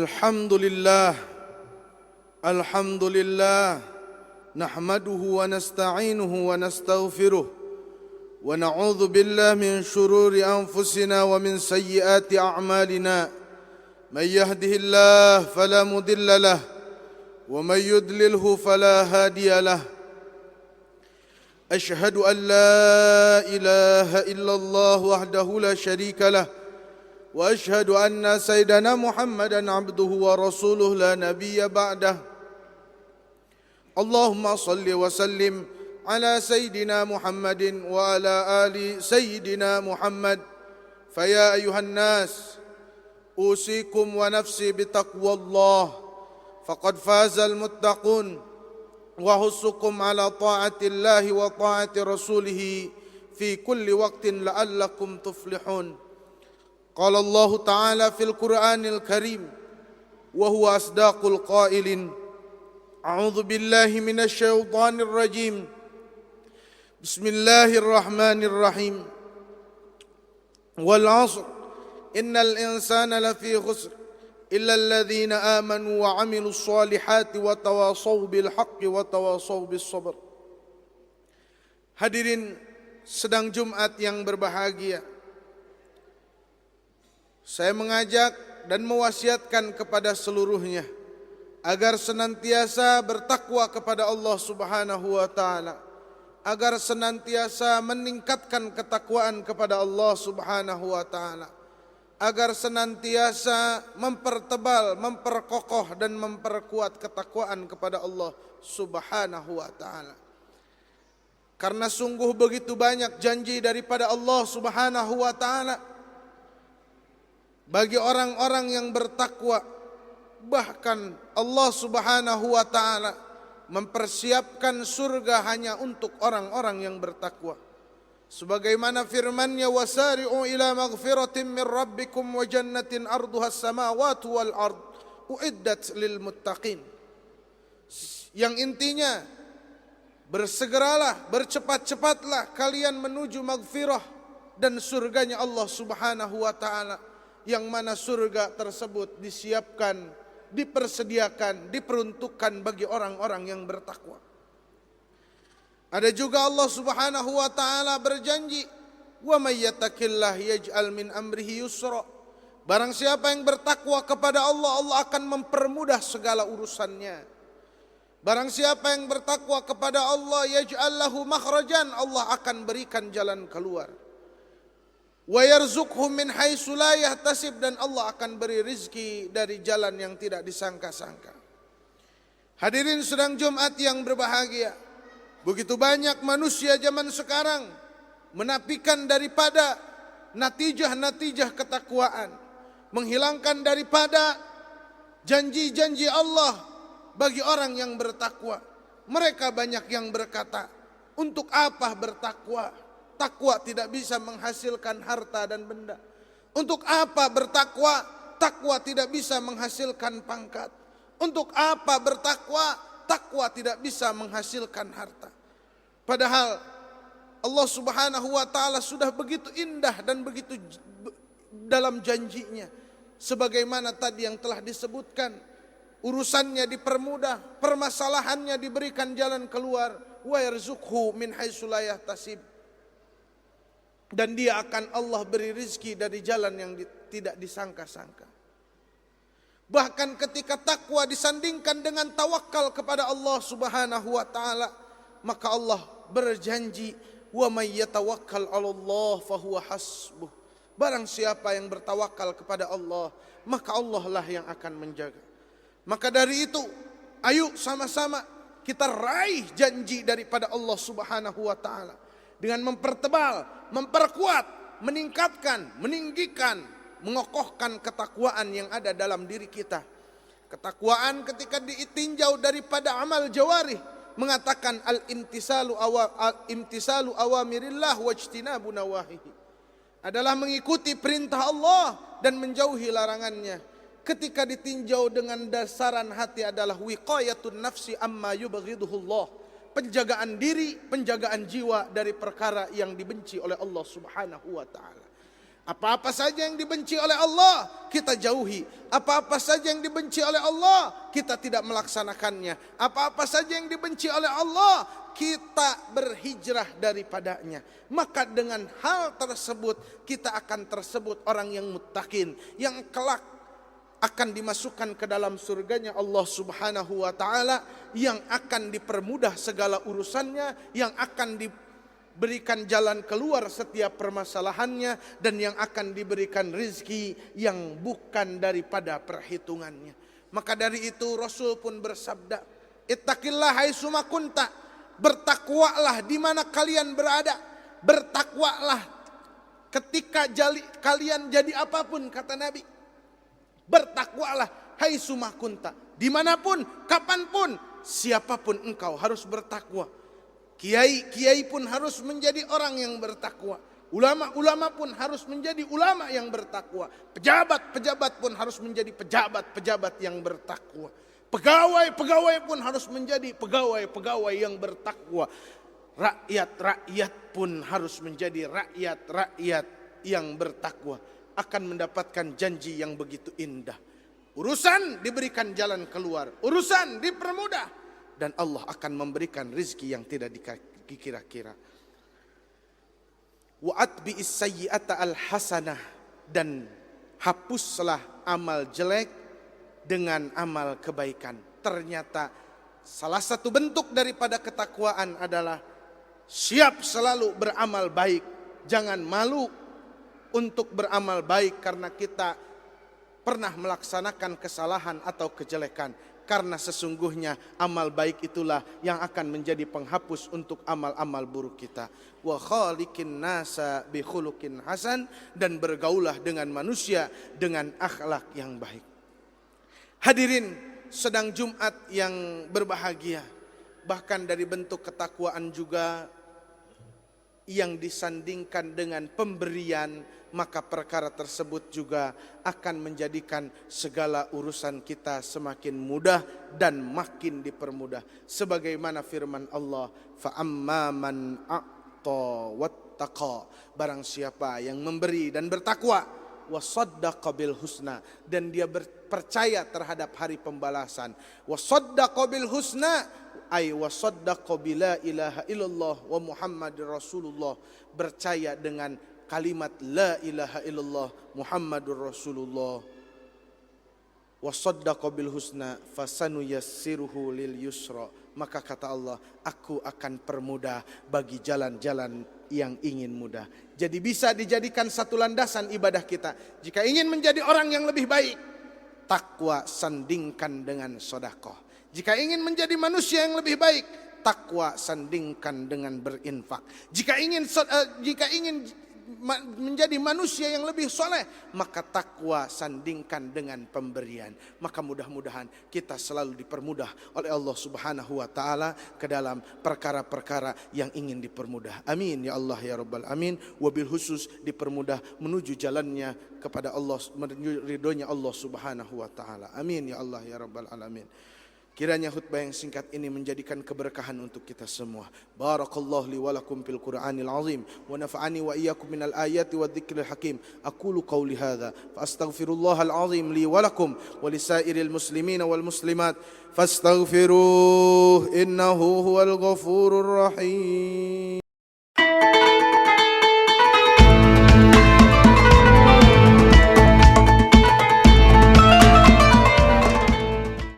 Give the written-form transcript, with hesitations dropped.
الحمد لله نحمده ونستعينه ونستغفره ونعوذ بالله من شرور أنفسنا ومن سيئات أعمالنا من يهده الله فلا مضل له ومن يضلله فلا هادي له أشهد أن لا إله إلا الله وحده لا شريك له وأشهد أن سيدنا محمدا عبده ورسوله لا نبي بعده اللهم صل وسلم على سيدنا محمد وعلى آل سيدنا محمد فيا أيها الناس أوصيكم ونفسي بتقوى الله فقد فاز المتقون وأحثكم على طاعة الله وطاعة رسوله في كل وقت لعلكم تفلحون قال الله تعالى في القرآن الكريم وهو أصدق القائلين أعوذ بالله من الشيطان الرجيم بسم الله الرحمن الرحيم والعصر إن الإنسان لفي خسر إلا الذين آمنوا وعملوا الصالحات وتواصوا بالحق وتواصوا بالصبر. Hadirin sedang Jumat yang berbahagia, saya mengajak dan mewasiatkan kepada seluruhnya agar senantiasa bertakwa kepada Allah Subhanahu wa taala, agar senantiasa meningkatkan ketakwaan kepada Allah Subhanahu wa taala, agar senantiasa mempertebal, memperkokoh dan memperkuat ketakwaan kepada Allah Subhanahu wa taala. Karena sungguh begitu banyak janji daripada Allah Subhanahu wa taala bagi orang-orang yang bertakwa. Bahkan Allah Subhanahu wa taala mempersiapkan surga hanya untuk orang-orang yang bertakwa. Sebagaimana firman-Nya, wasari'u ila maghfiratin min rabbikum wa jannatin arduha as-samawati wal ard uiddat lil muttaqin. Yang intinya, bersegeralah, bercepat-cepatlah kalian menuju maghfirah dan surganya Allah Subhanahu wa taala, yang mana surga tersebut disiapkan, dipersediakan, diperuntukkan bagi orang-orang yang bertakwa. Ada juga Allah Subhanahu wa taala berjanji, "Wa may yattaqillah yaj'al min amrihi yusra." Barang siapa yang bertakwa kepada Allah, Allah akan mempermudah segala urusannya. Barang siapa yang bertakwa kepada Allah, yaj'al lahu makhrajan, Allah akan berikan jalan keluar. Wa yarzuqhu min haitsu la yahtasib, dan Allah akan beri rizki dari jalan yang tidak disangka-sangka. Hadirin sedang Jumat yang berbahagia, begitu banyak manusia zaman sekarang menafikan daripada natijah-natijah ketakwaan, menghilangkan daripada janji-janji Allah bagi orang yang bertakwa. Mereka banyak yang berkata, untuk apa bertakwa? Takwa tidak bisa menghasilkan harta dan benda. Untuk apa bertakwa? Takwa tidak bisa menghasilkan pangkat. Untuk apa bertakwa? Takwa tidak bisa menghasilkan harta. Padahal Allah Subhanahu wa taala sudah begitu indah dan begitu dalam janjinya. Sebagaimana tadi yang telah disebutkan, urusannya dipermudah, permasalahannya diberikan jalan keluar. Wa yarzuqhu min haitsu la yahtasib. Dan dia akan Allah beri rizki dari jalan yang tidak disangka-sangka. Bahkan ketika takwa disandingkan dengan tawakal kepada Allah Subhanahu wa taala, maka Allah berjanji, wa may yatawakkal 'alallah fahuwa hasbuh. Barang siapa yang bertawakal kepada Allah, maka Allah lah yang akan menjaga. Maka dari itu, ayo sama-sama kita raih janji daripada Allah Subhanahu wa taala dengan mempertebal, memperkuat, meningkatkan, meninggikan, mengokohkan ketakwaan yang ada dalam diri kita. Ketakwaan ketika ditinjau daripada amal jawarih, mengatakan imtisalu awamirillah wajtinabu nawahihi, adalah mengikuti perintah Allah dan menjauhi larangannya. Ketika ditinjau dengan dasaran hati adalah wiqayatun nafsi amma yubghiduhullah, penjagaan diri, penjagaan jiwa dari perkara yang dibenci oleh Allah Subhanahu wa taala. Apa-apa saja yang dibenci oleh Allah, kita jauhi. Apa-apa saja yang dibenci oleh Allah, kita tidak melaksanakannya. Apa-apa saja yang dibenci oleh Allah, kita berhijrah daripadanya. Maka dengan hal tersebut, kita akan tersebut orang yang muttaqin, yang kelak akan dimasukkan ke dalam surganya Allah Subhanahu wa ta'ala, yang akan dipermudah segala urusannya, yang akan diberikan jalan keluar setiap permasalahannya, dan yang akan diberikan rizki yang bukan daripada perhitungannya. Maka dari itu Rasul pun bersabda, ittaqillah haitsuma kunta, bertakwalah di mana kalian berada, bertakwalah ketika kalian jadi apapun, kata Nabi. Bertakwalah haitsuma kunta, dimanapun, kapanpun, siapapun engkau harus bertakwa. Kiai pun harus menjadi orang yang bertakwa. Ulama pun harus menjadi ulama yang bertakwa. Pejabat pun harus menjadi pejabat yang bertakwa. Pegawai pun harus menjadi pegawai yang bertakwa. Rakyat pun harus menjadi rakyat yang bertakwa. Akan mendapatkan janji yang begitu indah. Urusan diberikan jalan keluar, urusan dipermudah, dan Allah akan memberikan rizki yang tidak dikira-kira. Wa atbi'is sayyi'ata al-hasanah, dan hapuslah amal jelek dengan amal kebaikan. Ternyata salah satu bentuk daripada ketakwaan adalah siap selalu beramal baik. Jangan malu untuk beramal baik karena kita pernah melaksanakan kesalahan atau kejelekan. Karena sesungguhnya amal baik itulah yang akan menjadi penghapus untuk amal-amal buruk kita. Wa khaliqin nasa bi khuluqin hasan, dan bergaulah dengan manusia dengan akhlak yang baik. Hadirin sedang Jumat yang berbahagia, bahkan dari bentuk ketakwaan juga yang disandingkan dengan pemberian, maka perkara tersebut juga akan menjadikan segala urusan kita semakin mudah dan makin dipermudah. Sebagaimana firman Allah, فَأَمَّا مَنْ أَعْطَى وَاتَّقَى, barang siapa yang memberi dan bertakwa, وَصَدَّقَ بِالْحُسْنَى, dan dia percaya terhadap hari pembalasan. وَصَدَّقَ بِالْحُسْنَى ay wasaddaqa bila ilaha illallah wa Muhammadur Rasulullah, percaya dengan kalimat la ilaha illallah Muhammadur Rasulullah. Wasaddaqa bil husna fasanuyassiruhu lil yusra, maka kata Allah, aku akan permudah bagi jalan-jalan yang ingin mudah. Jadi bisa dijadikan satu landasan ibadah kita. Jika ingin menjadi orang yang lebih baik, takwa sandingkan dengan sedekah. Jika ingin menjadi manusia yang lebih baik, takwa sandingkan dengan berinfak. Jika ingin menjadi manusia yang lebih soleh, maka takwa sandingkan dengan pemberian. Maka mudah-mudahan kita selalu dipermudah oleh Allah Subhanahu wa ta'ala ke dalam perkara-perkara yang ingin dipermudah. Amin ya Allah ya Rabbal Amin. Wabil khusus dipermudah menuju jalannya kepada Allah, menuju ridhonya Allah Subhanahu wa ta'ala. Amin ya Allah ya Rabbal Alamin. Kiranya khutbah yang singkat ini menjadikan keberkahan untuk kita semua. Barakallahu li wa lakum fil Qur'anil azim wa nafa'ani wa iyyakum minal ayati wadh-dhikril hakim. Aqulu qawli hadza fa astaghfirullahal azim li wa lakum wa lisairil muslimina wal muslimat fastaghfiruhu innahu huwal ghafurur rahim.